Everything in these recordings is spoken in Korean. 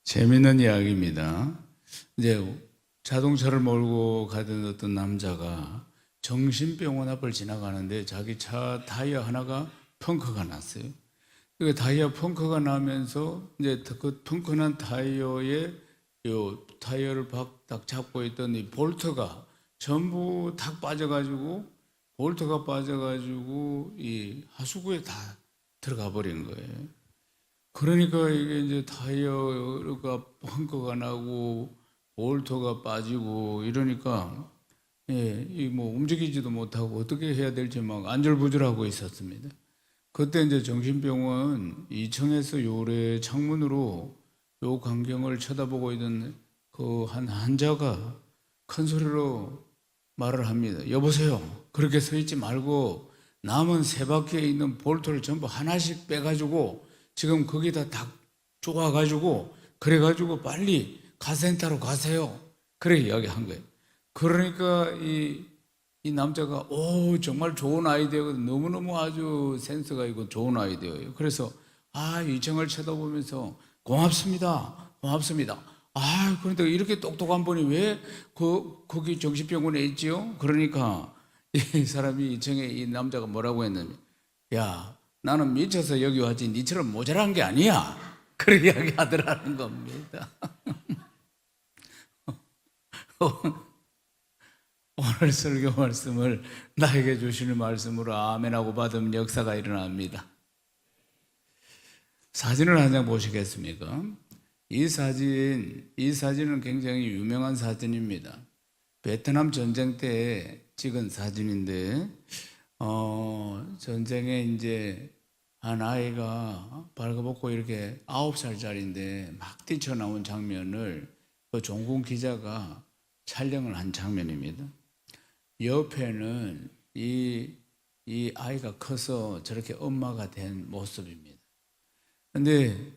재밌는 이야기입니다. 이제 자동차를 몰고 가던 어떤 남자가 정신병원 앞을 지나가는데 자기 차 타이어 하나가 펑크가 났어요. 그 타이어 펑크가 나면서 이제 그 펑크난 타이어에 요 타이어를 딱 잡고 있던 이 볼트가 전부 탁 빠져가지고 볼트가 빠져가지고 이 하수구에 다 들어가 버린 거예요. 그러니까 이게 이제 타이어가 펑크가 나고 볼트가 빠지고 이러니까 이 뭐 움직이지도 못하고 어떻게 해야 될지 막 안절부절하고 있었습니다. 그때 이제 정신병원 2층에서 요래 창문으로 요 광경을 쳐다보고 있던 그 한 환자가 큰 소리로 말을 합니다. 여보세요. 그렇게 서 있지 말고 남은 세 바퀴에 있는 볼트를 전부 하나씩 빼가지고 지금 거기다 다 쪼아가지고 그래가지고 빨리 카센터로 가세요. 그래 이야기한 거예요. 그러니까 이 남자가 정말 좋은 아이디어거든. 너무너무 아주 센스가 있고 좋은 아이디어예요. 그래서 이청을 쳐다보면서 고맙습니다. 고맙습니다. 그런데 이렇게 똑똑한 분이 왜 거기 정신병원에 있지요? 그러니까 이 사람이 이청에 이 남자가 뭐라고 했느냐. 야, 나는 미쳐서 여기 왔지 니처럼 모자란 게 아니야. 그런 이야기 하더라는 겁니다. 오늘 설교 말씀을 나에게 주시는 말씀으로 아멘하고 받으면 역사가 일어납니다. 사진을 한 장 보시겠습니까? 이 사진은 굉장히 유명한 사진입니다. 베트남 전쟁 때 찍은 사진인데, 전쟁에 이제 한 아이가 발가벗고 이렇게 9살짜리인데 막 뛰쳐나온 장면을 그 종군 기자가 촬영을 한 장면입니다. 옆에는 이 아이가 커서 저렇게 엄마가 된 모습입니다. 근데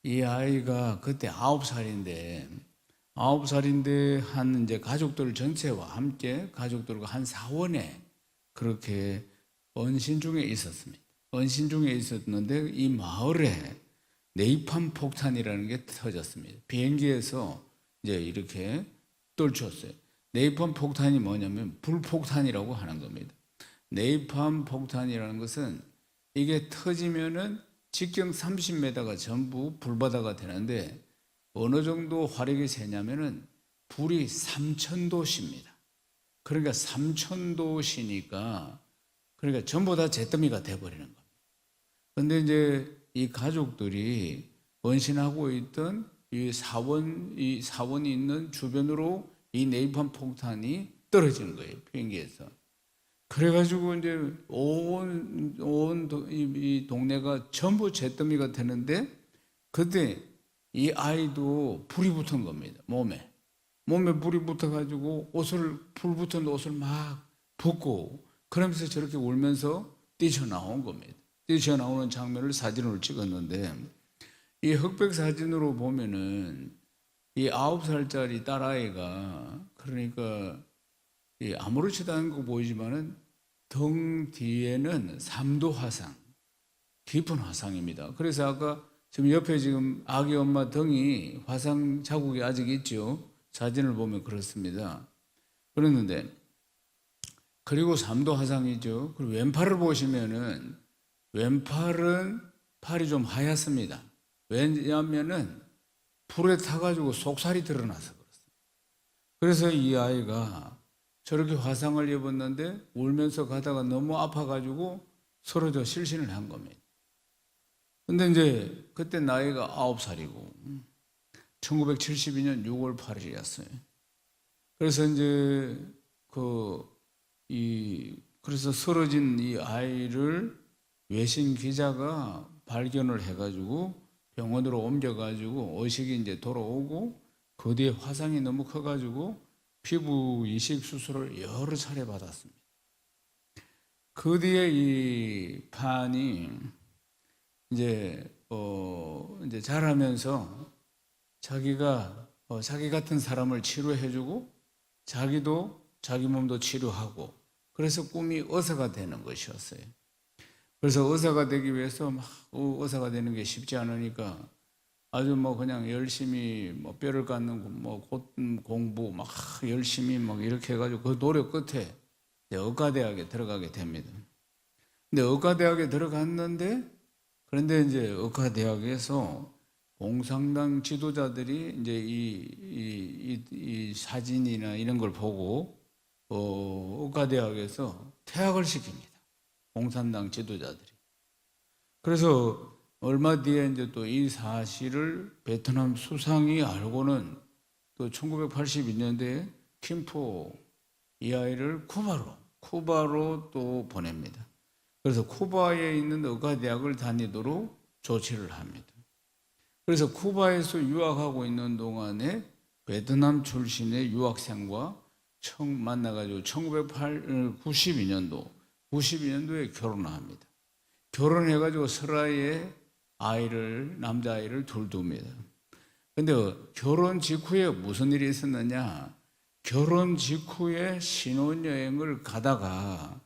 이 아이가 그때 9살인데 한 이제 가족들 전체와 함께 가족들과 한 사원에 그렇게 언신 중에 있었습니다. 언신 중에 있었는데 이 마을에 네이팜 폭탄이라는 게 터졌습니다. 비행기에서 이제 이렇게 떨쳤어요. 네이팜 폭탄이 뭐냐면 불폭탄이라고 하는 겁니다. 네이팜 폭탄이라는 것은 이게 터지면은 직경 30m가 전부 불바다가 되는데 어느 정도 화력이 세냐면은 불이 3000도씨입니다. 그러니까 3000도씨니까 그러니까 전부 다 잿더미가 돼버리는 겁니다. 그런데 이제 이 가족들이 번신하고 있던 이 사원이 있는 주변으로 이 네이팜 폭탄이 떨어지는 거예요, 비행기에서. 그래가지고 이제 이 동네가 전부 잿더미가 되는데 그때 이 아이도 불이 붙은 겁니다, 몸에 불이 붙어가지고 불 붙은 옷을 막 벗고 그러면서 저렇게 울면서 뛰쳐나온 겁니다. 뛰쳐나오는 장면을 사진으로 찍었는데 이 흑백 사진으로 보면은 이 9살짜리 딸아이가 그러니까 아무렇지도 않은 거 보이지만은 등 뒤에는 3도 화상, 깊은 화상입니다. 그래서 아까 지금 옆에 지금 아기 엄마 등이 화상 자국이 아직 있죠. 사진을 보면 그렇습니다. 그랬는데 그리고 3도 화상이죠. 그리고 왼팔을 보시면은 왼팔은 팔이 좀 하얗습니다. 왜냐하면은 불에 타가지고 속살이 드러나서 그렇습니다. 그래서 이 아이가 저렇게 화상을 입었는데 울면서 가다가 너무 아파가지고 쓰러져 실신을 한 겁니다. 근데 이제 그때 나이가 9살이고 1972년 6월 8일이었어요. 그래서 이제 그래서 쓰러진 이 아이를 외신 기자가 발견을 해가지고 병원으로 옮겨가지고 의식이 이제 돌아오고 그 뒤에 화상이 너무 커가지고 피부 이식 수술을 여러 차례 받았습니다. 그 뒤에 이 판이 이제 자라면서 자기가 자기 같은 사람을 치료해주고 자기도 자기 몸도 치료하고 그래서 꿈이 의사가 되는 것이었어요. 그래서 의사가 되기 위해서 막 의사가 되는 게 쉽지 않으니까 아주 뭐 그냥 열심히 뭐 뼈를 깎는 뭐 공부 막 열심히 막 이렇게 해가지고 그 노력 끝에 이제 의과대학에 들어가게 됩니다. 근데 의과대학에 들어갔는데 그런데 이제 의과대학에서 공산당 지도자들이 이제 이 사진이나 이런 걸 보고 의과대학에서 퇴학을 시킵니다. 공산당 지도자들이. 그래서 얼마 뒤에 이제 또 이 사실을 베트남 수상이 알고는 또 1982년대에 김포 이 아이를 쿠바로 또 보냅니다. 그래서 쿠바에 있는 의과대학을 다니도록 조치를 합니다. 그래서 쿠바에서 유학하고 있는 동안에 베트남 출신의 유학생과 만나가지고 1992년도에 결혼을 합니다. 결혼해가지고 설아에 남자아이를 둘 둡니다. 근데 결혼 직후에 무슨 일이 있었느냐? 결혼 직후에 신혼여행을 가다가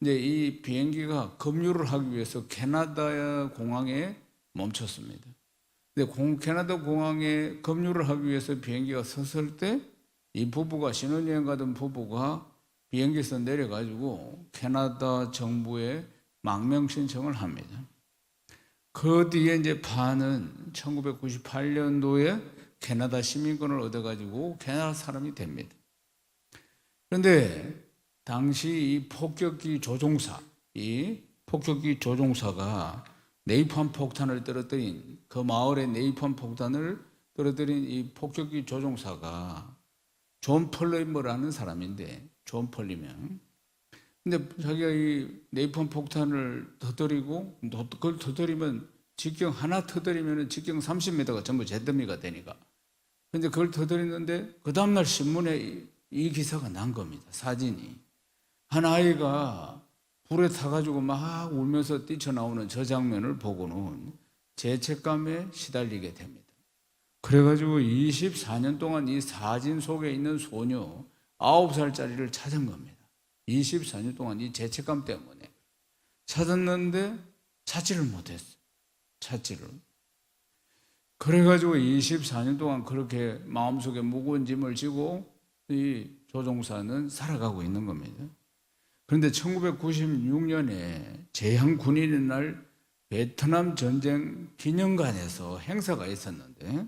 이제 이 비행기가 급류를 하기 위해서 캐나다 공항에 멈췄습니다. 근데 캐나다 공항에 급류를 하기 위해서 비행기가 섰을 때 이 부부가 신혼여행 가던 부부가 비행기에서 내려가지고 캐나다 정부에 망명 신청을 합니다. 그 뒤에 이제 파는 1998년도에 캐나다 시민권을 얻어가지고 캐나다 사람이 됩니다. 그런데 당시 이 폭격기 조종사가 네이팜 폭탄을 떨어뜨린 그 마을에 네이팜 폭탄을 떨어뜨린 이 폭격기 조종사가 존 펄리머라는 사람인데 존 펄리면 근데 자기가 이 네이팜 폭탄을 터뜨리고 그걸 터뜨리면 하나 터뜨리면 직경 30m가 전부 잿더미가 되니까 근데 그걸 터뜨리는데 그 다음날 신문에 이 기사가 난 겁니다. 사진이 한 아이가 불에 타가지고 막 울면서 뛰쳐나오는 저 장면을 보고는 죄책감에 시달리게 됩니다. 그래가지고 24년 동안 이 사진 속에 있는 소녀 9살짜리를 찾은 겁니다. 24년 동안 이 죄책감 때문에 찾았는데 찾지를 못했어요. 그래가지고 24년 동안 그렇게 마음속에 무거운 짐을 지고 이 조종사는 살아가고 있는 겁니다. 그런데 1996년에 제향군인의 날 베트남 전쟁 기념관에서 행사가 있었는데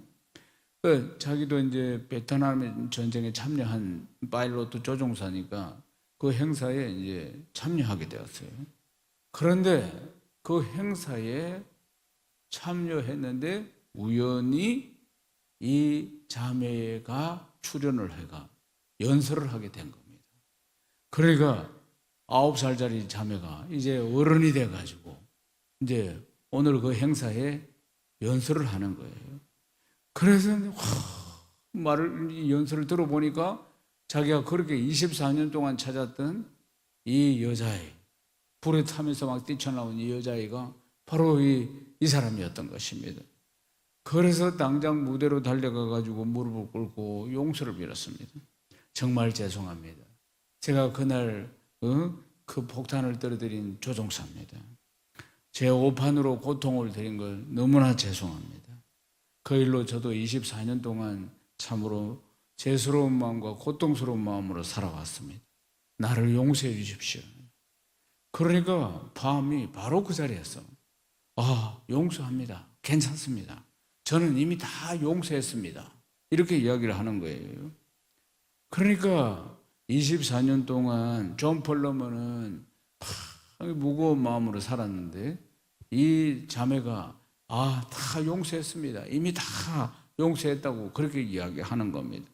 자기도 이제 베트남 전쟁에 참여한 파일로트 조종사니까 그 행사에 이제 참여하게 되었어요. 그런데 그 행사에 참여했는데 우연히 이 자매가 출연을 해가 연설을 하게 된 겁니다. 그러니까 9살짜리 자매가 이제 어른이 돼가지고 이제 오늘 그 행사에 연설을 하는 거예요. 그래서 연설을 들어보니까 자기가 그렇게 24년 동안 찾았던 이 여자애, 불에 타면서 막 뛰쳐나온 이 여자애가 바로 이 사람이었던 것입니다. 그래서 당장 무대로 달려가가지고 무릎을 꿇고 용서를 빌었습니다. 정말 죄송합니다. 제가 그날 그 폭탄을 떨어뜨린 조종사입니다. 제 오판으로 고통을 드린 걸 너무나 죄송합니다. 그 일로 저도 24년 동안 참으로 죄스러운 마음과 고통스러운 마음으로 살아왔습니다. 나를 용서해 주십시오. 그러니까 밤이 바로 그 자리에서 용서합니다. 괜찮습니다. 저는 이미 다 용서했습니다. 이렇게 이야기를 하는 거예요. 그러니까 24년 동안 존 펄러먼은 무거운 마음으로 살았는데 이 자매가 다 용서했습니다. 이미 다 용서했다고 그렇게 이야기하는 겁니다.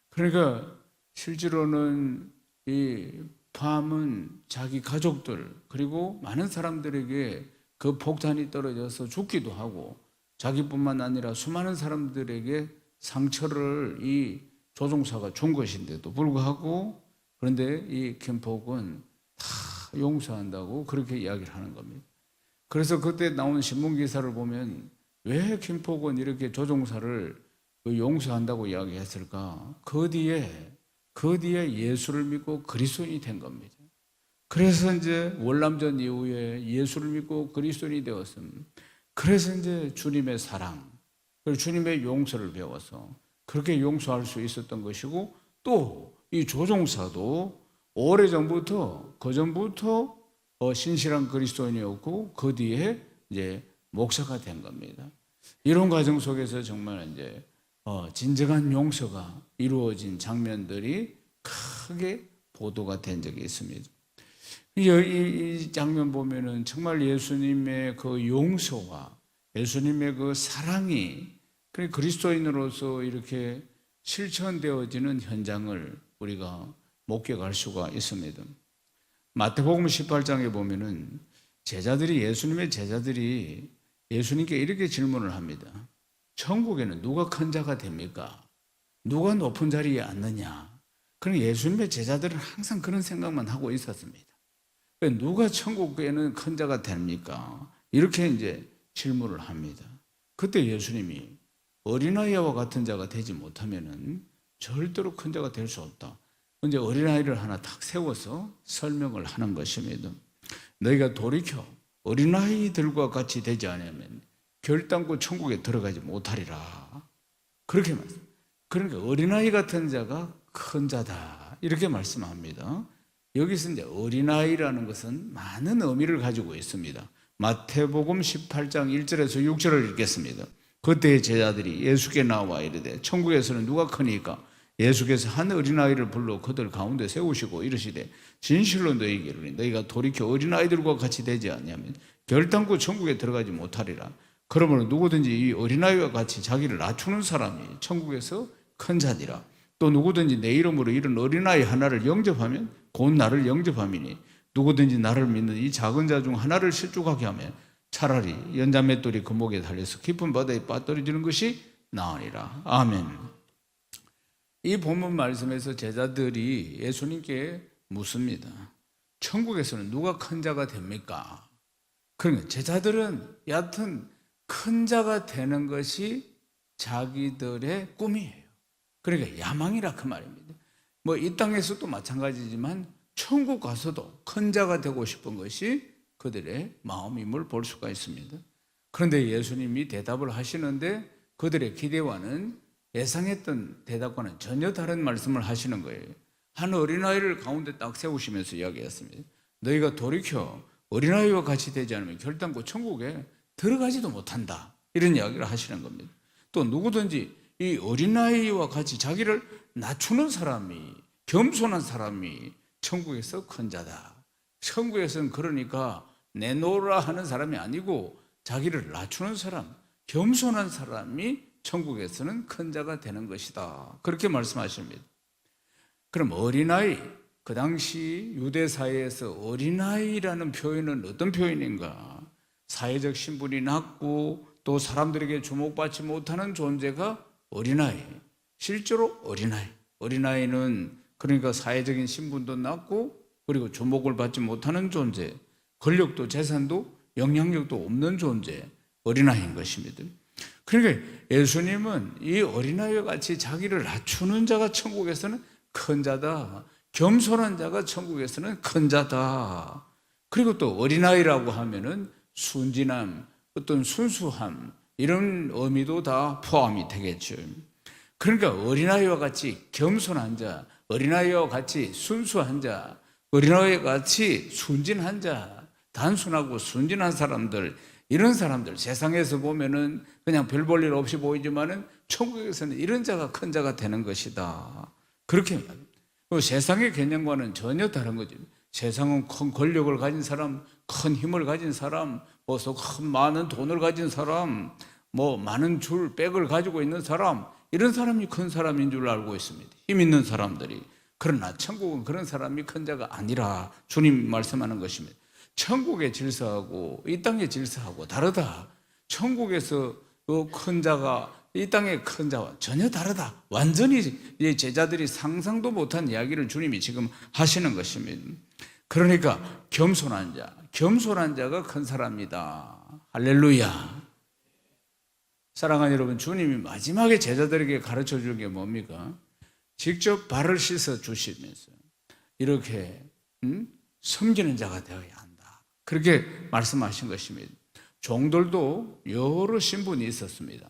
그러니까 실제로는 이 팜은 자기 가족들 그리고 많은 사람들에게 그 폭탄이 떨어져서 죽기도 하고 자기뿐만 아니라 수많은 사람들에게 상처를 이 조종사가 준 것인데도 불구하고 그런데 이 김폭은 다 용서한다고 그렇게 이야기를 하는 겁니다. 그래서 그때 나온 신문 기사를 보면 왜 김폭은 이렇게 조종사를 용서한다고 이야기했을까? 그 뒤에 예수를 믿고 그리스도인이 된 겁니다. 그래서 이제 월남전 이후에 예수를 믿고 그리스도인이 되었습니다. 그래서 이제 주님의 사랑, 그리고 주님의 용서를 배워서 그렇게 용서할 수 있었던 것이고, 또 이 조종사도 오래전부터, 그전부터 신실한 그리스도인이었고, 그 뒤에 이제 목사가 된 겁니다. 이런 과정 속에서 정말 이제 진정한 용서가 이루어진 장면들이 크게 보도가 된 적이 있습니다. 이 장면 보면은 정말 예수님의 그 용서와 예수님의 그 사랑이 그리스도인으로서 이렇게 실천되어지는 현장을 우리가 목격할 수가 있습니다. 마태복음 18장에 보면은 예수님의 제자들이 예수님께 이렇게 질문을 합니다. 천국에는 누가 큰 자가 됩니까? 누가 높은 자리에 앉느냐? 그럼 예수님의 제자들은 항상 그런 생각만 하고 있었습니다. 누가 천국에는 큰 자가 됩니까? 이렇게 이제 질문을 합니다. 그때 예수님이 어린아이와 같은 자가 되지 못하면은 절대로 큰 자가 될 수 없다. 이제 어린아이를 하나 딱 세워서 설명을 하는 것입니다. 너희가 돌이켜 어린아이들과 같이 되지 않으면 결단코 천국에 들어가지 못하리라. 그렇게 말씀. 그러니까 어린아이 같은 자가 큰 자다. 이렇게 말씀합니다. 여기서 이제 어린아이라는 것은 많은 의미를 가지고 있습니다. 마태복음 18장 1절에서 6절을 읽겠습니다. 그때 제자들이 예수께 나와 이르되 천국에서는 누가 크니까? 예수께서 한 어린아이를 불러 그들 가운데 세우시고 이르시되 진실로 너희에게 이르노니 너희가 돌이켜 어린아이들과 같이 되지 않으면 결단코 천국에 들어가지 못하리라. 그러므로 누구든지 이 어린아이와 같이 자기를 낮추는 사람이 천국에서 큰 자니라. 또 누구든지 내 이름으로 이런 어린아이 하나를 영접하면 곧 나를 영접함이니 누구든지 나를 믿는 이 작은 자 중 하나를 실족하게 하면 차라리 연자맷돌이 그 목에 달려서 깊은 바다에 빠뜨려지는 것이 나으니라. 아멘. 이 본문 말씀에서 제자들이 예수님께 묻습니다. 천국에서는 누가 큰 자가 됩니까? 그러니까 제자들은 여하튼 큰 자가 되는 것이 자기들의 꿈이에요. 그러니까 야망이라 그 말입니다. 뭐 이 땅에서도 마찬가지지만 천국 가서도 큰 자가 되고 싶은 것이 그들의 마음임을 볼 수가 있습니다. 그런데 예수님이 대답을 하시는데 그들의 기대와는 예상했던 대답과는 전혀 다른 말씀을 하시는 거예요. 한 어린아이를 가운데 딱 세우시면서 이야기했습니다. 너희가 돌이켜 어린아이와 같이 되지 않으면 결단코 천국에 들어가지도 못한다. 이런 이야기를 하시는 겁니다. 또 누구든지 이 어린아이와 같이 자기를 낮추는 사람이, 겸손한 사람이 천국에서 큰 자다. 천국에서는 그러니까 내놓으라 하는 사람이 아니고 자기를 낮추는 사람, 겸손한 사람이 천국에서는 큰 자가 되는 것이다. 그렇게 말씀하십니다. 그럼 어린아이, 그 당시 유대 사회에서 어린아이라는 표현은 어떤 표현인가? 사회적 신분이 낮고 또 사람들에게 주목받지 못하는 존재가 어린아이. 실제로 어린아이는 그러니까 사회적인 신분도 낮고 그리고 주목을 받지 못하는 존재, 권력도 재산도 영향력도 없는 존재, 어린아이인 것입니다. 그러니까 예수님은 이 어린아이와 같이 자기를 낮추는 자가 천국에서는 큰 자다. 겸손한 자가 천국에서는 큰 자다. 그리고 또 어린아이라고 하면은 순진함, 어떤 순수함, 이런 의미도 다 포함이 되겠죠. 그러니까 어린아이와 같이 겸손한 자, 어린아이와 같이 순수한 자, 어린아이와 같이 순진한 자, 단순하고 순진한 사람들, 이런 사람들 세상에서 보면은 그냥 별 볼 일 없이 보이지만은 천국에서는 이런 자가 큰 자가 되는 것이다. 그렇게 말합니다. 세상의 개념과는 전혀 다른 거죠. 세상은 큰 권력을 가진 사람, 큰 힘을 가진 사람, 큰 많은 돈을 가진 사람, 많은 백을 가지고 있는 사람, 이런 사람이 큰 사람인 줄 알고 있습니다. 힘 있는 사람들이. 그러나 천국은 그런 사람이 큰 자가 아니라 주님 말씀하는 것입니다. 천국의 질서하고 이 땅의 질서하고 다르다. 천국에서 큰 자가 이 땅의 큰 자와 전혀 다르다. 완전히 제자들이 상상도 못한 이야기를 주님이 지금 하시는 것입니다. 그러니까 겸손한 자가 큰 사람이다. 할렐루야. 사랑하는 여러분, 주님이 마지막에 제자들에게 가르쳐 준 게 뭡니까? 직접 발을 씻어 주시면서 이렇게 섬기는 자가 되어야 한다. 그렇게 말씀하신 것입니다. 종들도 여러 신분이 있었습니다.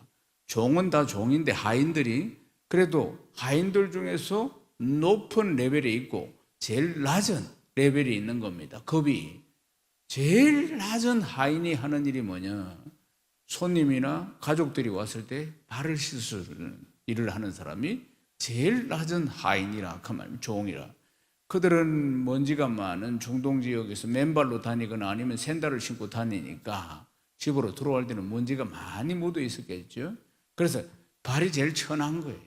종은 다 종인데 하인들이 그래도 하인들 중에서 높은 레벨에 있고 제일 낮은 레벨이 있는 겁니다. 급이. 제일 낮은 하인이 하는 일이 뭐냐? 손님이나 가족들이 왔을 때 발을 씻는 일을 하는 사람이 제일 낮은 하인이라 그 말, 종이라. 그들은 먼지가 많은 중동 지역에서 맨발로 다니거나 아니면 샌들을 신고 다니니까 집으로 들어올 때는 먼지가 많이 묻어 있었겠죠. 그래서 발이 제일 천한 거예요.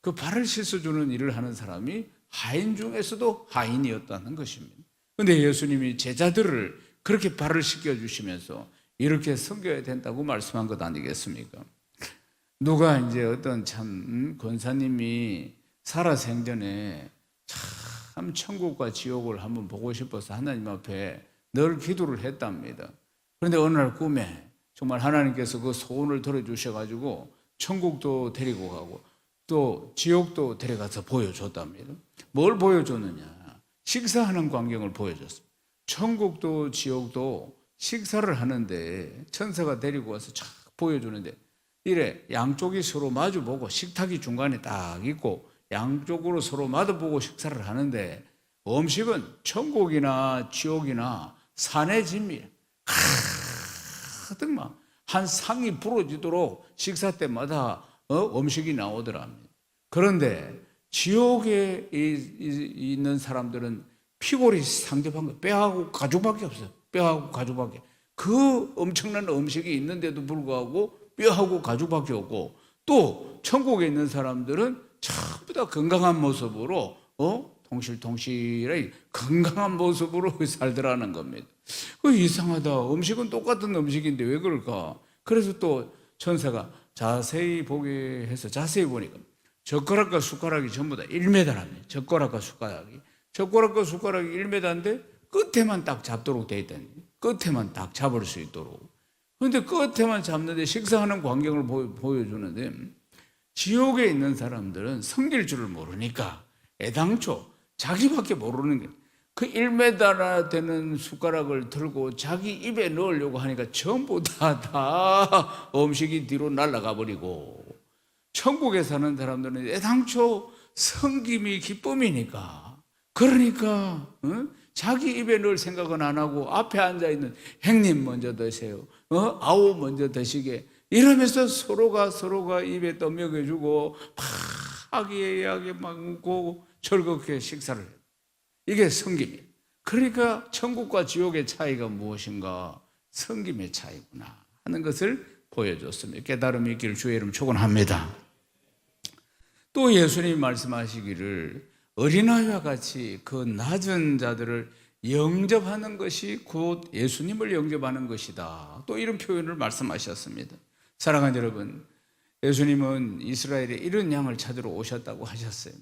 그 발을 씻어주는 일을 하는 사람이 하인 중에서도 하인이었다는 것입니다. 그런데 예수님이 제자들을 그렇게 발을 씻겨주시면서 이렇게 섬겨야 된다고 말씀한 것 아니겠습니까? 누가 이제 어떤 참 권사님이 살아생전에 참 천국과 지옥을 한번 보고 싶어서 하나님 앞에 늘 기도를 했답니다. 그런데 어느 날 꿈에 정말 하나님께서 그 소원을 들어주셔가지고 천국도 데리고 가고 또 지옥도 데려가서 보여줬답니다. 뭘 보여줬느냐? 식사하는 광경을 보여줬습니다. 천국도 지옥도 식사를 하는데 천사가 데리고 와서 쫙 보여주는데 이래 양쪽이 서로 마주보고 식탁이 중간에 딱 있고 양쪽으로 서로 마주보고 식사를 하는데 음식은 천국이나 지옥이나 산의 진미 가득 막 한 상이 부러지도록 식사 때마다 음식이 나오더랍니다. 그런데 지옥에 있는 사람들은 피골이 상접한 거 뼈하고 가죽밖에 없어요. 뼈하고 가죽밖에. 그 엄청난 음식이 있는데도 불구하고 뼈하고 가죽밖에 없고 또 천국에 있는 사람들은 전부 다 건강한 모습으로 동실동실하게 건강한 모습으로 살더라는 겁니다. 이상하다. 음식은 똑같은 음식인데 왜 그럴까? 그래서 또 천사가 자세히 보게 해서 자세히 보니까 젓가락과 숟가락이 전부 다 1m랍니다. 젓가락과 숟가락이 1m인데 끝에만 딱 잡도록 돼 있다니. 끝에만 딱 잡을 수 있도록. 그런데 끝에만 잡는데 식사하는 광경을 보여주는데 지옥에 있는 사람들은 섬길 줄을 모르니까 애당초 자기밖에 모르는 게 그 1m나 되는 숟가락을 들고 자기 입에 넣으려고 하니까 전부 다 음식이 뒤로 날아가 버리고 천국에 사는 사람들은 애당초 섬김이 기쁨이니까 그러니까 자기 입에 넣을 생각은 안 하고 앞에 앉아있는 형님 먼저 드세요. 아우 먼저 드시게 이러면서 서로가 입에 떠먹여주고 화기애애하게 막 웃고 즐겁게 식사를 해요. 이게 섬김이에요. 그러니까 천국과 지옥의 차이가 무엇인가? 섬김의 차이구나 하는 것을 보여줬습니다. 깨달음이 있기를 주의 이름 축원합니다. 또 예수님이 말씀하시기를 어린아이와 같이 그 낮은 자들을 영접하는 것이 곧 예수님을 영접하는 것이다. 또 이런 표현을 말씀하셨습니다. 사랑하는 여러분, 예수님은 이스라엘에 이런 양을 찾으러 오셨다고 하셨어요.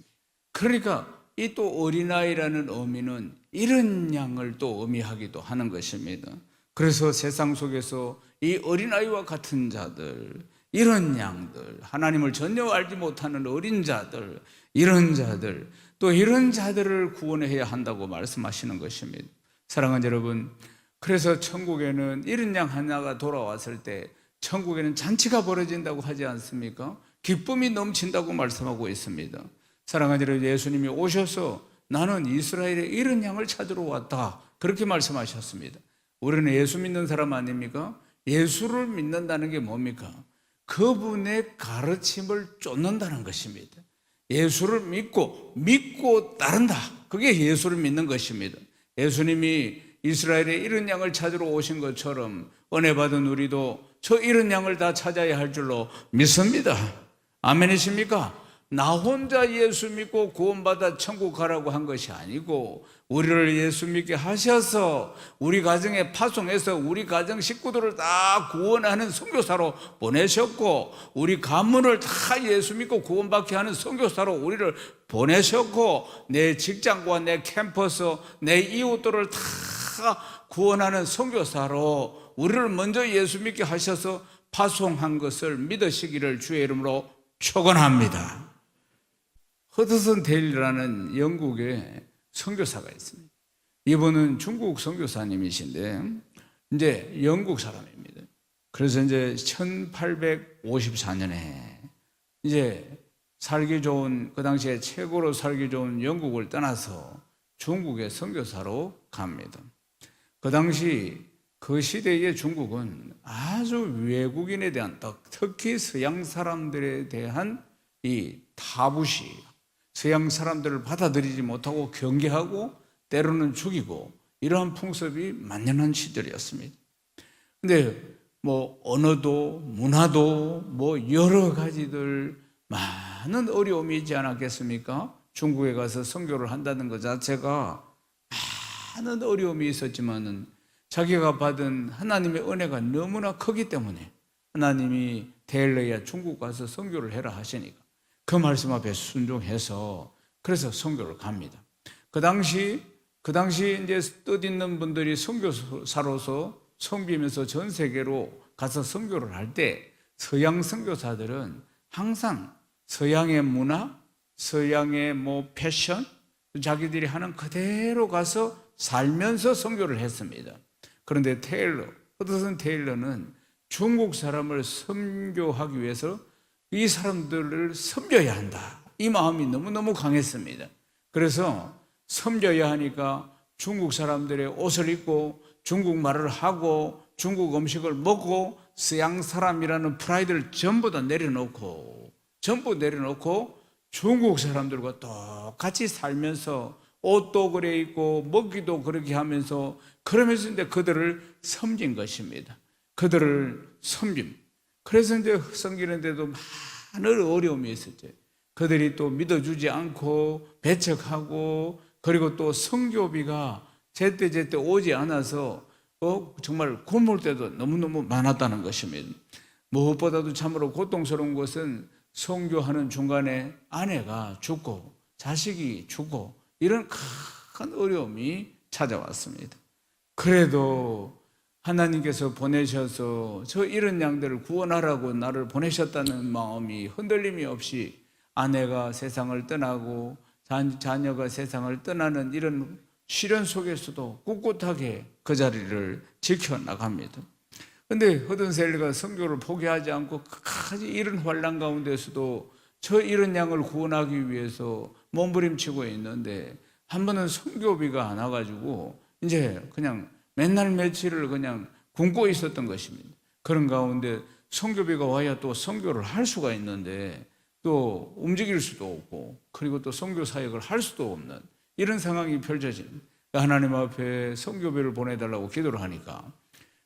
그러니까 이 또 어린아이라는 의미는 이런 양을 또 의미하기도 하는 것입니다. 그래서 세상 속에서 이 어린아이와 같은 자들, 이런 양들, 하나님을 전혀 알지 못하는 어린 자들, 이런 자들, 또 이런 자들을 구원해야 한다고 말씀하시는 것입니다. 사랑하는 여러분, 그래서 천국에는 이런 양 하나가 돌아왔을 때 천국에는 잔치가 벌어진다고 하지 않습니까? 기쁨이 넘친다고 말씀하고 있습니다. 사랑하는 여러분, 예수님이 오셔서 나는 이스라엘의 이런 양을 찾으러 왔다 그렇게 말씀하셨습니다. 우리는 예수 믿는 사람 아닙니까? 예수를 믿는다는 게 뭡니까? 그분의 가르침을 쫓는다는 것입니다. 예수를 믿고 따른다. 그게 예수를 믿는 것입니다. 예수님이 이스라엘의 이런 양을 찾으러 오신 것처럼 은혜 받은 우리도 저 이런 양을 다 찾아야 할 줄로 믿습니다. 아멘이십니까? 나 혼자 예수 믿고 구원받아 천국 가라고 한 것이 아니고 우리를 예수 믿게 하셔서 우리 가정에 파송해서 우리 가정 식구들을 다 구원하는 선교사로 보내셨고 우리 가문을 다 예수 믿고 구원받게 하는 선교사로 우리를 보내셨고 내 직장과 내 캠퍼스, 내 이웃들을 다 구원하는 선교사로 우리를 먼저 예수 믿게 하셔서 파송한 것을 믿으시기를 주의 이름으로 축원합니다. 허드슨 데일이라는 영국의 선교사가 있습니다. 이분은 중국 선교사님이신데 이제 영국 사람입니다. 그래서 이제 1854년에 이제 살기 좋은, 그 당시에 최고로 살기 좋은 영국을 떠나서 중국에 선교사로 갑니다. 그 당시 그 시대의 중국은 아주 외국인에 대한, 특히 서양 사람들에 대한 이 타부시, 서양 사람들을 받아들이지 못하고 경계하고 때로는 죽이고 이러한 풍습이 만연한 시절이었습니다. 근데 뭐 언어도 문화도 뭐 여러 가지들 많은 어려움이 있지 않았겠습니까? 중국에 가서 선교를 한다는 것 자체가 많은 어려움이 있었지만은 자기가 받은 하나님의 은혜가 너무나 크기 때문에 하나님이 데일러야 중국 가서 선교를 해라 하시니까 그 말씀 앞에 순종해서 그래서 선교를 갑니다. 그 당시 이제 뜻있는 분들이 선교사로서 섬기면서 전 세계로 가서 선교를 할 때 서양 선교사들은 항상 서양의 문화, 서양의 뭐 패션, 자기들이 하는 그대로 가서 살면서 선교를 했습니다. 그런데 허드슨 테일러는 중국 사람을 선교하기 위해서 이 사람들을 섬겨야 한다, 이 마음이 너무너무 강했습니다. 그래서 섬겨야 하니까 중국 사람들의 옷을 입고 중국 말을 하고 중국 음식을 먹고 서양 사람이라는 프라이드를 전부 내려놓고 중국 사람들과 똑같이 살면서 옷도 그래 입고 먹기도 그렇게 하면서 그러면서 이제 그들을 섬긴 것입니다. 그들을 섬김. 그래서 이제 섬기는데도 많은 어려움이 있었죠. 그들이 또 믿어주지 않고 배척하고, 그리고 또 선교비가 제때 오지 않아서 정말 굶을 때도 너무너무 많았다는 것입니다. 무엇보다도 참으로 고통스러운 것은 선교하는 중간에 아내가 죽고 자식이 죽고 이런 큰 어려움이 찾아왔습니다. 그래도 하나님께서 보내셔서 저 이런 양들을 구원하라고 나를 보내셨다는 마음이 흔들림이 없이 아내가 세상을 떠나고 자녀가 세상을 떠나는 이런 시련 속에서도 꿋꿋하게 그 자리를 지켜나갑니다. 그런데 허든셀리가 선교를 포기하지 않고 끝까지 이런 환난 가운데서도 저 이런 양을 구원하기 위해서 몸부림치고 있는데 한 번은 선교비가 안 와가지고 이제 그냥 맨날 며칠을 그냥 굶고 있었던 것입니다. 그런 가운데 선교비가 와야 또 선교를 할 수가 있는데 또 움직일 수도 없고, 그리고 또 선교 사역을 할 수도 없는 이런 상황이 펼쳐집니다. 하나님 앞에 선교비를 보내달라고 기도를 하니까,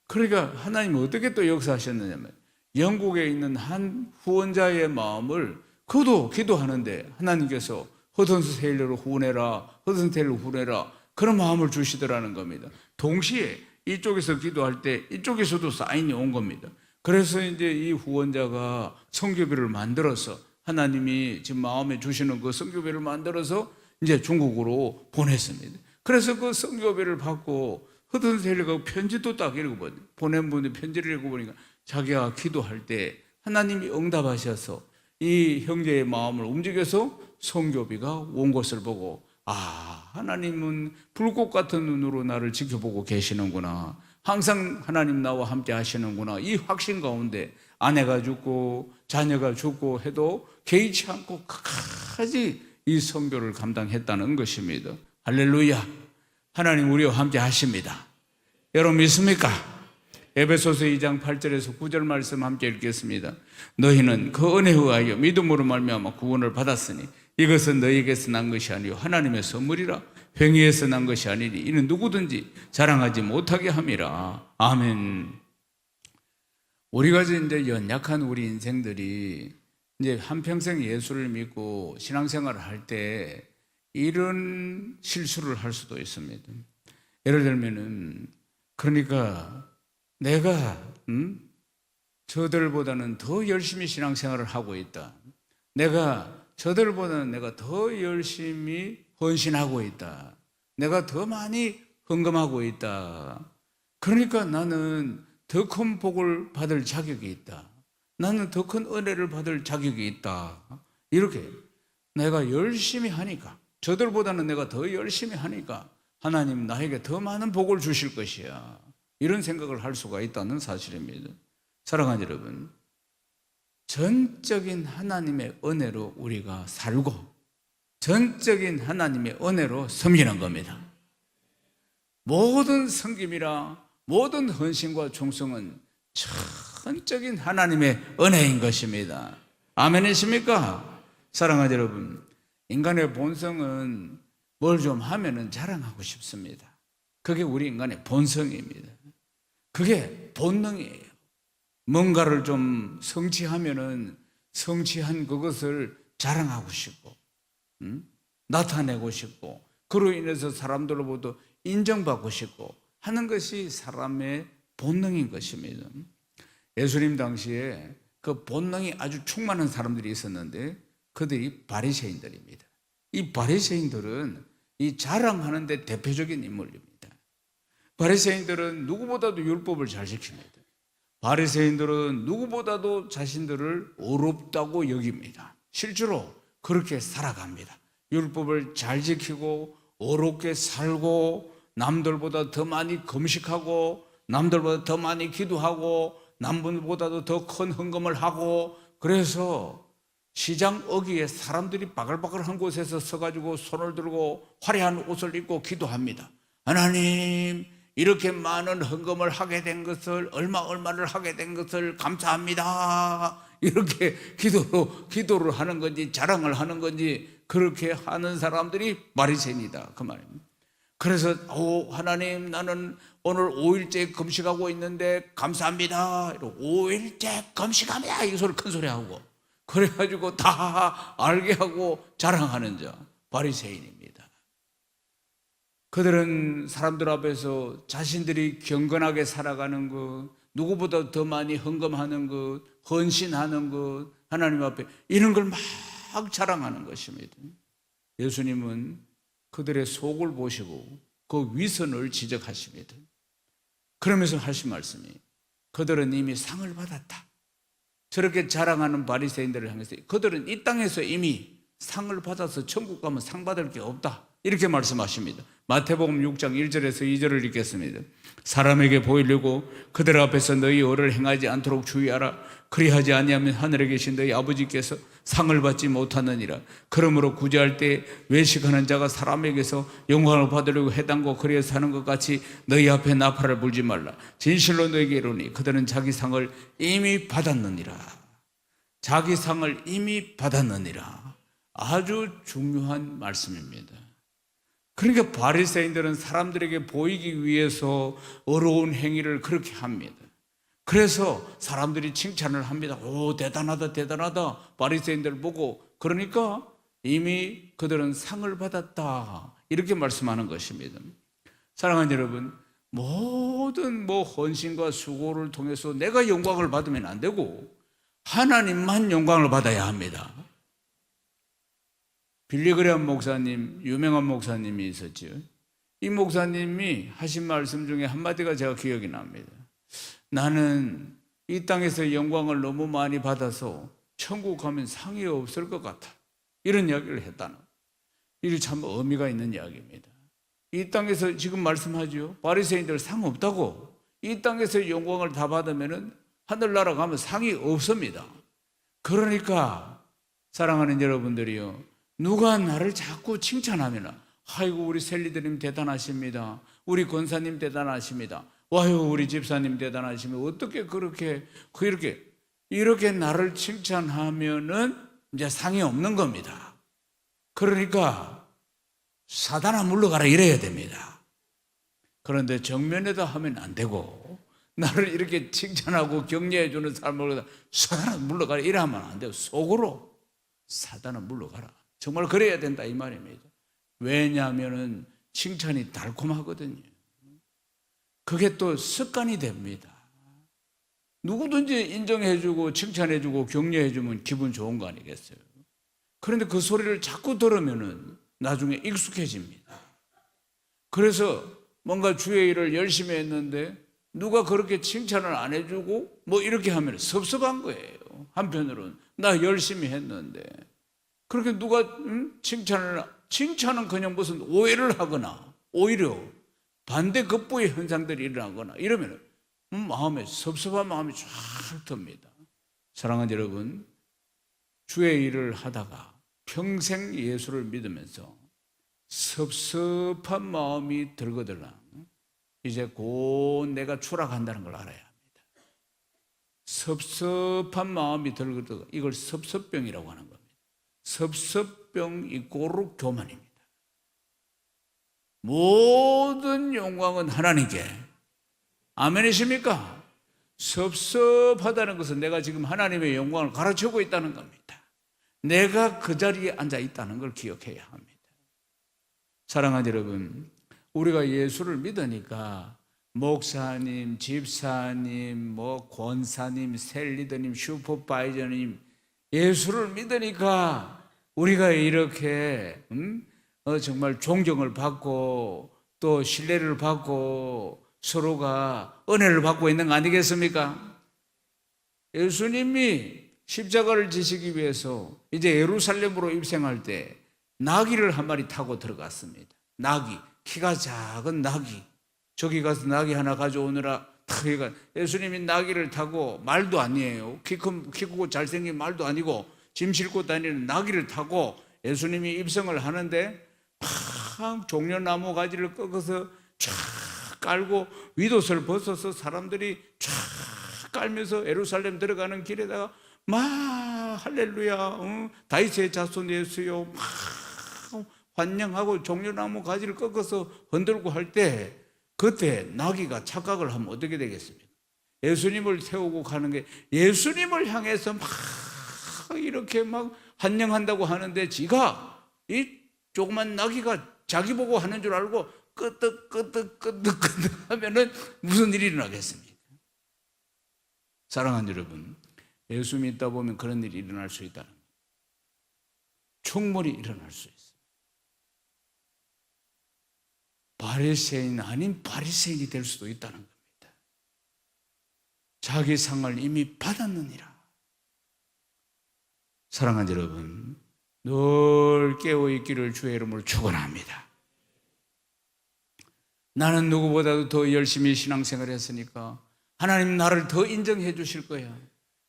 그러니까 하나님은 어떻게 또 역사하셨느냐면 영국에 있는 한 후원자의 마음을, 그도 기도하는데 하나님께서 허든스 테일러를 후원해라, 허든스 테일러를 후원해라, 그런 마음을 주시더라는 겁니다. 동시에 이쪽에서 기도할 때 이쪽에서도 사인이 온 겁니다. 그래서 이제 이 후원자가 선교비를 만들어서, 하나님이 지금 마음에 주시는 그 선교비를 만들어서 이제 중국으로 보냈습니다. 그래서 그 선교비를 받고 허든스 테일러가 편지도 딱 읽어보니까, 보낸 분이 편지를 읽어보니까 자기가 기도할 때 하나님이 응답하셔서 이 형제의 마음을 움직여서 선교비가 온 것을 보고, 하나님은 불꽃 같은 눈으로 나를 지켜보고 계시는구나, 항상 하나님 나와 함께 하시는구나, 이 확신 가운데 아내가 죽고 자녀가 죽고 해도 개의치 않고 끝까지 이 선교를 감당했다는 것입니다. 할렐루야. 하나님 우리와 함께 하십니다. 여러분 믿습니까? 에베소서 2장 8절에서 9절 말씀 함께 읽겠습니다. 너희는 그 은혜에 의하여 믿음으로 말미암아 구원을 받았으니 이것은 너희에게서 난 것이 아니요 하나님의 선물이라. 행위에서 난 것이 아니니 이는 누구든지 자랑하지 못하게 함이라. 아멘. 우리가 이제 연약한 우리 인생들이 이제 한평생 예수를 믿고 신앙생활을 할 때 이런 실수를 할 수도 있습니다. 예를 들면은, 그러니까 내가 저들보다는 더 열심히 신앙생활을 하고 있다, 저들보다는 내가 더 열심히 헌신하고 있다, 내가 더 많이 헌금하고 있다, 그러니까 나는 더 큰 복을 받을 자격이 있다, 나는 더 큰 은혜를 받을 자격이 있다, 이렇게 내가 열심히 하니까, 저들보다는 내가 더 열심히 하니까 하나님 나에게 더 많은 복을 주실 것이야, 이런 생각을 할 수가 있다는 사실입니다. 사랑하는 여러분, 전적인 하나님의 은혜로 우리가 살고 전적인 하나님의 은혜로 섬기는 겁니다. 모든 섬김이라 모든 헌신과 충성은 전적인 하나님의 은혜인 것입니다. 아멘이십니까? 사랑하는 여러분, 인간의 본성은 뭘 좀 하면은 자랑하고 싶습니다. 그게 우리 인간의 본성입니다. 그게 본능이에요. 뭔가를 좀 성취하면은 성취한 그것을 자랑하고 싶고, 나타내고 싶고, 그로 인해서 사람들로부터 인정받고 싶고 하는 것이 사람의 본능인 것입니다. 예수님 당시에 그 본능이 아주 충만한 사람들이 있었는데 그들이 바리새인들입니다. 이 바리새인들은 이 자랑하는 데 대표적인 인물입니다. 바리새인들은 누구보다도 율법을 잘 지킵니다. 바리새인들은 누구보다도 자신들을 어렵다고 여깁니다. 실제로 그렇게 살아갑니다. 율법을 잘 지키고 어렵게 살고 남들보다 더 많이 금식하고 남들보다 더 많이 기도하고 남들보다도 더 큰 헌금을 하고, 그래서 시장 어귀에 사람들이 바글바글한 곳에서 서가지고 손을 들고 화려한 옷을 입고 기도합니다. 하나님, 이렇게 많은 헌금을 하게 된 것을, 얼마를 하게 된 것을 감사합니다. 이렇게 기도를 하는 건지 자랑을 하는 건지 그렇게 하는 사람들이 바리새인이다, 그 말입니다. 그래서 하나님, 나는 오늘 5일째 금식하고 있는데 감사합니다. 이러고 5일째 금식합니다. 이 소리 큰 소리 하고, 그래가지고 다 알게 하고 자랑하는 자, 바리새인입니다. 그들은 사람들 앞에서 자신들이 경건하게 살아가는 것, 누구보다 더 많이 헌금하는 것, 헌신하는 것, 하나님 앞에 이런 걸 막 자랑하는 것입니다. 예수님은 그들의 속을 보시고 그 위선을 지적하십니다. 그러면서 하신 말씀이, 그들은 이미 상을 받았다. 저렇게 자랑하는 바리새인들을 향해서 그들은 이 땅에서 이미 상을 받아서 천국 가면 상 받을 게 없다, 이렇게 말씀하십니다. 마태복음 6장 1절에서 2절을 읽겠습니다. 사람에게 보이려고 그들 앞에서 너희 의를 행하지 않도록 주의하라. 그리하지 아니하면 하늘에 계신 너희 아버지께서 상을 받지 못하느니라. 그러므로 구제할 때 외식하는 자가 사람에게서 영광을 받으려고 해당고 그리해서 사는 것 같이 너희 앞에 나팔을 불지 말라. 진실로 너희에게 이르노니 그들은 자기 상을 이미 받았느니라. 자기 상을 이미 받았느니라. 아주 중요한 말씀입니다. 그러니까 바리새인들은 사람들에게 보이기 위해서 어려운 행위를 그렇게 합니다. 그래서 사람들이 칭찬을 합니다. 오, 대단하다, 대단하다. 바리새인들 보고. 그러니까 이미 그들은 상을 받았다, 이렇게 말씀하는 것입니다. 사랑하는 여러분, 모든 헌신과 수고를 통해서 내가 영광을 받으면 안 되고 하나님만 영광을 받아야 합니다. 빌리그레암 목사님, 유명한 목사님이 있었죠. 이 목사님이 하신 말씀 중에 한마디가 제가 기억이 납니다. 나는 이 땅에서 영광을 너무 많이 받아서 천국 가면 상이 없을 것 같아, 이런 이야기를 했다는, 이게 참 의미가 있는 이야기입니다. 이 땅에서 지금 말씀하죠. 바리새인들 상 없다고. 이 땅에서 영광을 다 받으면 하늘나라 가면 상이 없습니다. 그러니까 사랑하는 여러분들이요, 누가 나를 자꾸 칭찬하면, 아이고 우리 셀리드님 대단하십니다, 우리 권사님 대단하십니다, 와요 우리 집사님 대단하시면, 어떻게 그렇게 이렇게 나를 칭찬하면은 이제 상이 없는 겁니다. 그러니까 사단아 물러가라, 이래야 됩니다. 그런데 정면에다 하면 안 되고, 나를 이렇게 칭찬하고 격려해 주는 사람을 사단아 물러가라 이래 하면 안 돼요. 속으로 사단아 물러가라, 정말 그래야 된다, 이 말입니다. 왜냐하면 칭찬이 달콤하거든요. 그게 또 습관이 됩니다. 누구든지 인정해주고 칭찬해주고 격려해주면 기분 좋은 거 아니겠어요? 그런데 그 소리를 자꾸 들으면 나중에 익숙해집니다. 그래서 뭔가 주의 일을 열심히 했는데 누가 그렇게 칭찬을 안 해주고 이렇게 하면 섭섭한 거예요. 한편으로는 나 열심히 했는데 그렇게 누가 칭찬은 그냥 무슨 오해를 하거나 오히려 반대급부의 현상들이 일어나거나 이러면 마음에 섭섭한 마음이 쫙 듭니다. 사랑하는 여러분, 주의 일을 하다가 평생 예수를 믿으면서 섭섭한 마음이 들거들라 이제 곧 내가 추락한다는 걸 알아야 합니다. 섭섭한 마음이 들거든 이걸 섭섭병이라고 하는 겁니다. 섭섭병 이꼬르 교만입니다. 모든 영광은 하나님께. 아멘이십니까? 섭섭하다는 것은 내가 지금 하나님의 영광을 가르치고 있다는 겁니다. 내가 그 자리에 앉아 있다는 걸 기억해야 합니다. 사랑하는 여러분, 우리가 예수를 믿으니까 목사님, 집사님, 권사님, 셀리더님, 슈퍼바이저님, 예수를 믿으니까 우리가 이렇게 정말 존경을 받고 또 신뢰를 받고 서로가 은혜를 받고 있는 거 아니겠습니까? 예수님이 십자가를 지시기 위해서 이제 예루살렘으로 입성할 때 나귀를 한 마리 타고 들어갔습니다. 나귀, 키가 작은 나귀. 저기 가서 나귀 하나 가져오느라 예수님이 나귀를 타고, 말도 아니에요. 키 크고 잘생긴 말도 아니고 짐 싣고 다니는 나귀를 타고 예수님이 입성을 하는데 막 종려나무 가지를 꺾어서 쫙 깔고 윗옷을 벗어서 사람들이 쫙 깔면서 예루살렘 들어가는 길에다가 막 할렐루야, 다윗의 자손 예수요, 막 환영하고 종려나무 가지를 꺾어서 흔들고 할 때 그때 나귀가 착각을 하면 어떻게 되겠습니까? 예수님을 태우고 가는 게 예수님을 향해서 막 이렇게 막 환영한다고 하는데 지가 이 조그만 나귀가 자기 보고 하는 줄 알고 끄덕끄덕 하면은 무슨 일이 일어나겠습니까? 사랑하는 여러분, 예수 믿다 보면 그런 일이 일어날 수 있다는 거예요. 충분히 일어날 수 있어요. 바리새인 아닌 바리새인이 될 수도 있다는 겁니다. 자기 상을 이미 받았느니라. 사랑하는 여러분, 늘 깨어있기를 주의 이름으로 축원합니다. 나는 누구보다도 더 열심히 신앙생활을 했으니까 하나님 나를 더 인정해 주실 거야.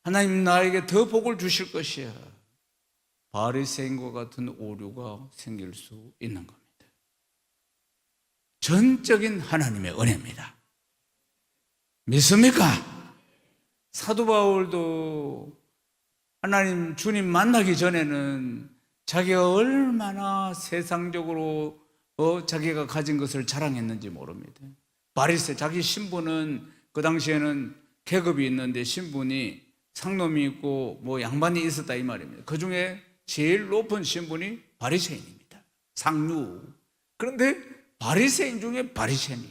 하나님 나에게 더 복을 주실 것이야. 바리새인과 같은 오류가 생길 수 있는 겁니다. 전적인 하나님의 은혜입니다. 믿습니까? 사도 바울도 하나님 주님 만나기 전에는 자기가 얼마나 세상적으로 자기가 가진 것을 자랑했는지 모릅니다. 바리새, 자기 신분은 그 당시에는 계급이 있는데 신분이 상놈이 있고 양반이 있었다 이 말입니다. 그 중에 제일 높은 신분이 바리새인입니다. 상류. 그런데 바리새인 중에 바리새인이야.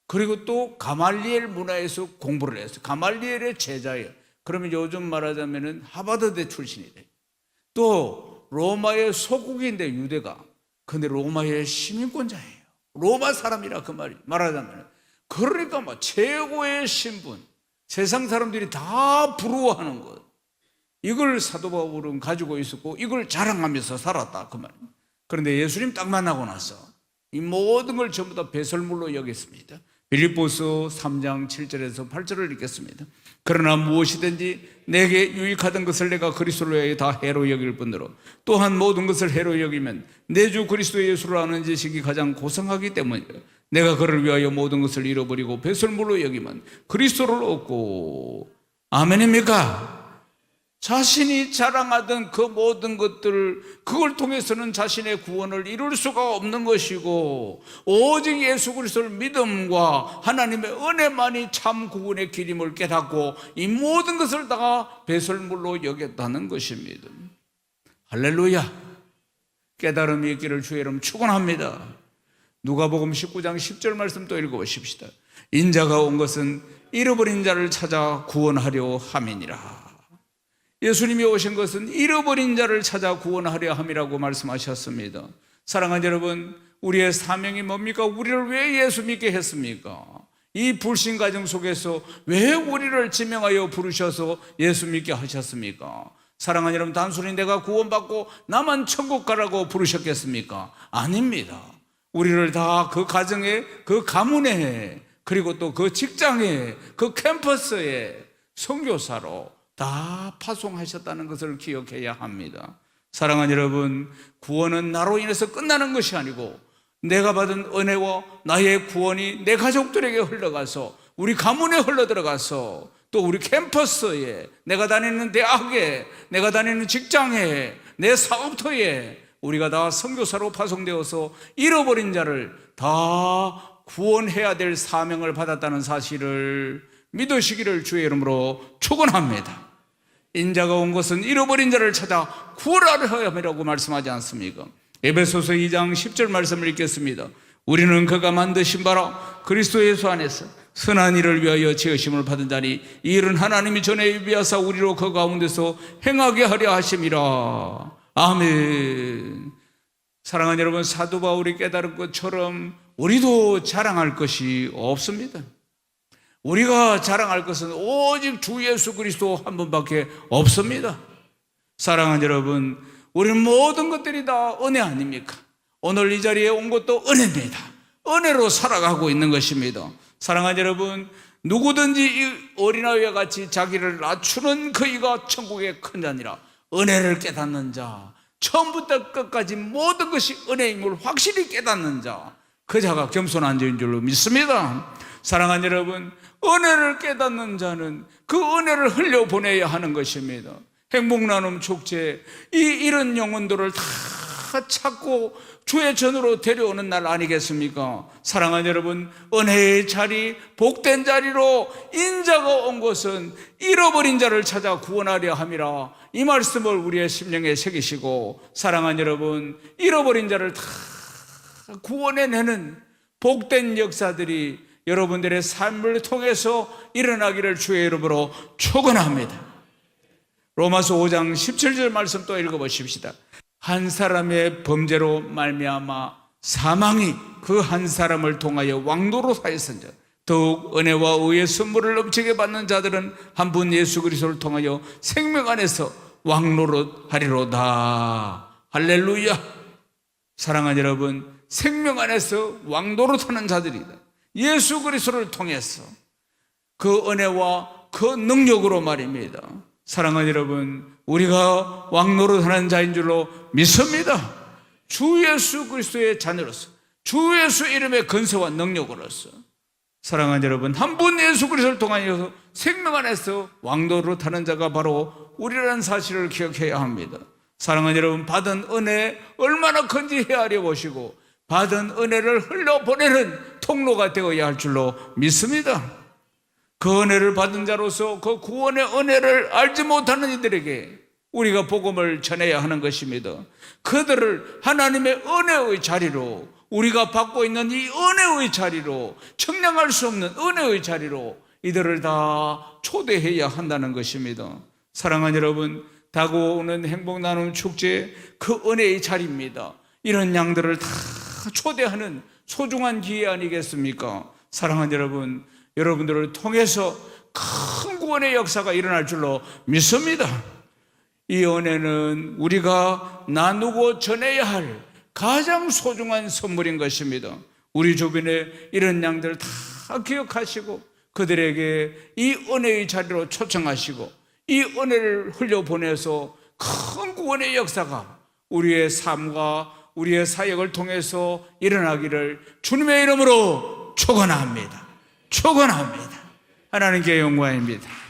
그리고 또 가말리엘 문화에서 공부를 했어요. 가말리엘의 제자예요. 그러면 요즘 말하자면은 하버드대 출신이 돼요. 또 로마의 소국인데 유대가. 근데 로마의 시민권자예요. 로마 사람이라 그 말이 말하자면. 그러니까 최고의 신분, 세상 사람들이 다 부러워하는 것, 이걸 사도 바울은 가지고 있었고 이걸 자랑하면서 살았다 그 말입니다. 그런데 예수님 딱 만나고 나서 이 모든 걸 전부 다 배설물로 여겼습니다. 빌립보서 3장 7절에서 8절을 읽겠습니다. 그러나 무엇이든지 내게 유익하던 것을 내가 그리스도로 하여 다 해로 여길 뿐더러 또한 모든 것을 해로 여기면 내 주 그리스도 예수를 아는 지식이 가장 고상하기 때문이라. 내가 그를 위하여 모든 것을 잃어버리고 배설물로 여기면 그리스도를 얻고. 아멘입니까? 자신이 자랑하던 그 모든 것들, 그걸 통해서는 자신의 구원을 이룰 수가 없는 것이고 오직 예수 그리스도를 믿음과 하나님의 은혜만이 참 구원의 길임을 깨닫고 이 모든 것을 다 배설물로 여겼다는 것입니다. 할렐루야. 깨달음이 있기를 주의 이름 축원합니다. 누가복음 19장 10절 말씀 또 읽어보십시다. 인자가 온 것은 잃어버린 자를 찾아 구원하려 함이니라. 예수님이 오신 것은 잃어버린 자를 찾아 구원하려 함이라고 말씀하셨습니다. 사랑하는 여러분, 우리의 사명이 뭡니까? 우리를 왜 예수 믿게 했습니까? 이 불신 가정 속에서 왜 우리를 지명하여 부르셔서 예수 믿게 하셨습니까? 사랑하는 여러분, 단순히 내가 구원받고 나만 천국 가라고 부르셨겠습니까? 아닙니다. 우리를 다 그 가정에, 그 가문에 그리고 또 그 직장에, 그 캠퍼스에 선교사로 다 파송하셨다는 것을 기억해야 합니다. 사랑하는 여러분, 구원은 나로 인해서 끝나는 것이 아니고 내가 받은 은혜와 나의 구원이 내 가족들에게 흘러가서, 우리 가문에 흘러들어가서, 또 우리 캠퍼스에, 내가 다니는 대학에, 내가 다니는 직장에, 내 사업터에 우리가 다 선교사로 파송되어서 잃어버린 자를 다 구원해야 될 사명을 받았다는 사실을 믿으시기를 주의 이름으로 축원합니다. 인자가 온 것은 잃어버린 자를 찾아 구원하려 함이라고 말씀하지 않습니까? 에베소서 2장 10절 말씀을 읽겠습니다. 우리는 그가 만드신 바라 그리스도 예수 안에서 선한 일을 위하여 지으심을 받은 자니 이 일은 하나님이 전에 예비하사 우리로 그 가운데서 행하게 하려 하심이라. 아멘. 사랑하는 여러분, 사도 바울이 깨달은 것처럼 우리도 자랑할 것이 없습니다. 우리가 자랑할 것은 오직 주 예수 그리스도 한 분밖에 없습니다. 사랑하는 여러분, 우리는 모든 것들이 다 은혜 아닙니까? 오늘 이 자리에 온 것도 은혜입니다. 은혜로 살아가고 있는 것입니다. 사랑하는 여러분, 누구든지 이 어린아이와 같이 자기를 낮추는 그이가 천국의 큰 자니라. 은혜를 깨닫는 자, 처음부터 끝까지 모든 것이 은혜임을 확실히 깨닫는 자, 그 자가 겸손한 자인 줄로 믿습니다. 사랑하는 여러분, 은혜를 깨닫는 자는 그 은혜를 흘려보내야 하는 것입니다. 행복나눔 축제, 이런 영혼들을 다 찾고 주의 전으로 데려오는 날 아니겠습니까? 사랑하는 여러분, 은혜의 자리, 복된 자리로 인자가 온 것은 잃어버린 자를 찾아 구원하려 함이라. 이 말씀을 우리의 심령에 새기시고, 사랑하는 여러분, 잃어버린 자를 다 구원해내는 복된 역사들이 여러분들의 삶을 통해서 일어나기를 주의 이름으로 축원합니다. 로마서 5장 17절 말씀 또 읽어보십시다. 한 사람의 범죄로 말미암아 사망이 그 한 사람을 통하여 왕노로 하였은즉 더욱 은혜와 의의 선물을 넘치게 받는 자들은 한 분 예수 그리스도를 통하여 생명 안에서 왕노로 하리로다. 할렐루야. 사랑하는 여러분, 생명 안에서 왕노릇 하는 자들이다. 예수 그리스도를 통해서 그 은혜와 그 능력으로 말입니다. 사랑하는 여러분, 우리가 왕노릇 하는 자인 줄로 믿습니다. 주 예수 그리스도의 자녀로서, 주 예수 이름의 건세와 능력으로서, 사랑하는 여러분, 한 분 예수 그리스도를 통하여 생명 안에서 왕노릇 하는 자가 바로 우리라는 사실을 기억해야 합니다. 사랑하는 여러분, 받은 은혜 얼마나 큰지 헤아려 보시고 받은 은혜를 흘려보내는 통로가 되어야 할 줄로 믿습니다. 그 은혜를 받은 자로서 그 구원의 은혜를 알지 못하는 이들에게 우리가 복음을 전해야 하는 것입니다. 그들을 하나님의 은혜의 자리로, 우리가 받고 있는 이 은혜의 자리로, 청량할 수 없는 은혜의 자리로 이들을 다 초대해야 한다는 것입니다. 사랑하는 여러분, 다가오는 행복나눔 축제, 그 은혜의 자리입니다. 이런 양들을 다 초대하는 소중한 기회 아니겠습니까? 사랑하는 여러분, 여러분들을 통해서 큰 구원의 역사가 일어날 줄로 믿습니다. 이 은혜는 우리가 나누고 전해야 할 가장 소중한 선물인 것입니다. 우리 주변에 이런 양들 다 기억하시고 그들에게 이 은혜의 자리로 초청하시고 이 은혜를 흘려보내서 큰 구원의 역사가 우리의 삶과 우리의 사역을 통해서 일어나기를 주님의 이름으로 축원합니다. 축원합니다. 하나님께 영광입니다.